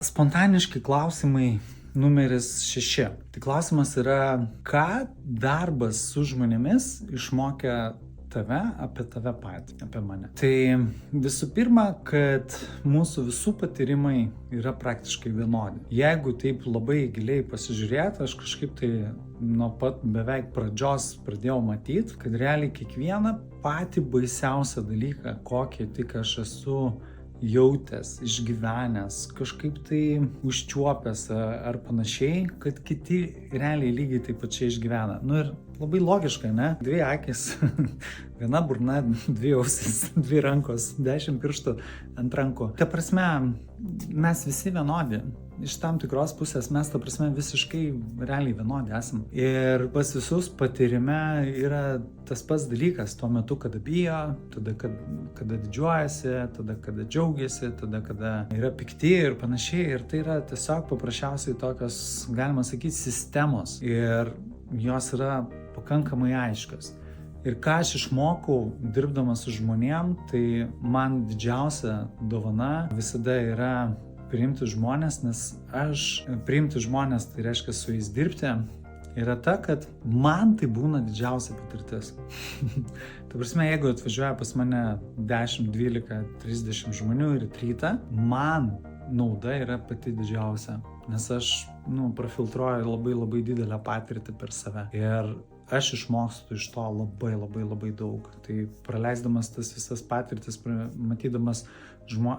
Spontaniški klausimai numeris 6. Tai klausimas yra, ką darbas su žmonėmis išmokė tave apie tave patį, apie mane. Tai visų pirma, kad mūsų visų patyrimai yra praktiškai vienodi. Jeigu taip labai giliai pasižiūrėti, aš kažkaip tai nuo pat beveik pradžios pradėjau matyti, kad realiai kiekvieną patį baisiausią dalyką, kokį tik aš esu jautęs, išgyvenęs, kažkaip tai užčiuopęs ar panašiai, kad kiti realiai lygiai taip pačiai išgyvena. Ir labai logiška, ne? 2 akys, 1 burna, 2 ausis, 2 rankos, 10 pirštų ant rankų. Ta prasme, mes visi vienodi. Iš tam tikros pusės mes, ta prasme, visiškai realiai vienodi esam. Ir pas visus patyrime yra tas pats dalykas tuo metu, kada bijo, tada kada didžiuojasi, tada kada džiaugiasi, tada kada yra pikti ir panašiai. Ir tai yra tiesiog paprasčiausiai tokios, galima sakyti, sistemos. Ir jos yra pakankamai aiškios. Ir ką aš išmokau dirbdamas su žmonėm, tai man didžiausia dovana visada yra priimti žmonės, nes aš priimti žmonės, tai reiškia su jais dirbti, yra ta, kad man tai būna didžiausia patirtis. Ta prasme, jeigu atvažiuoja pas mane 10, 12, 30 žmonių ir rytą, man nauda yra pati didžiausia, nes aš prafiltruoju labai didelę patirtį per save. Ir aš išmokstu iš to labai daug. Tai praleisdamas tas visas patirtis, matydamas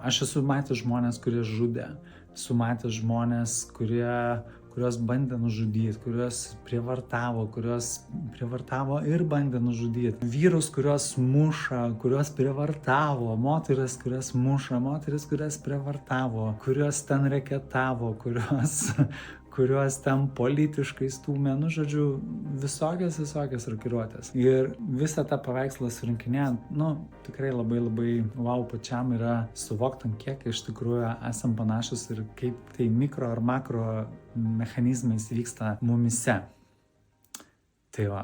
aš esu matęs žmonės, kurie žudė, esu matęs žmonės, kuriuos bandė nužudyti, kuriuos prievartavo ir bandė nužudyti. Vyrus, kuriuos muša, kuriuos prievartavo, moteris, kurias muša, moteris, kurias prievartavo, kuriuos ten reketavo, kuriuos ten politiškai stūmė, žodžiu, visokias rokiruotės. Ir visą tą paveikslą surinkinėjant, tikrai labai wow pačiam yra suvoktam, kiek iš tikrųjų esam panašus ir kaip tai mikro ar makro mechanizmais vyksta mumyse. Tai va.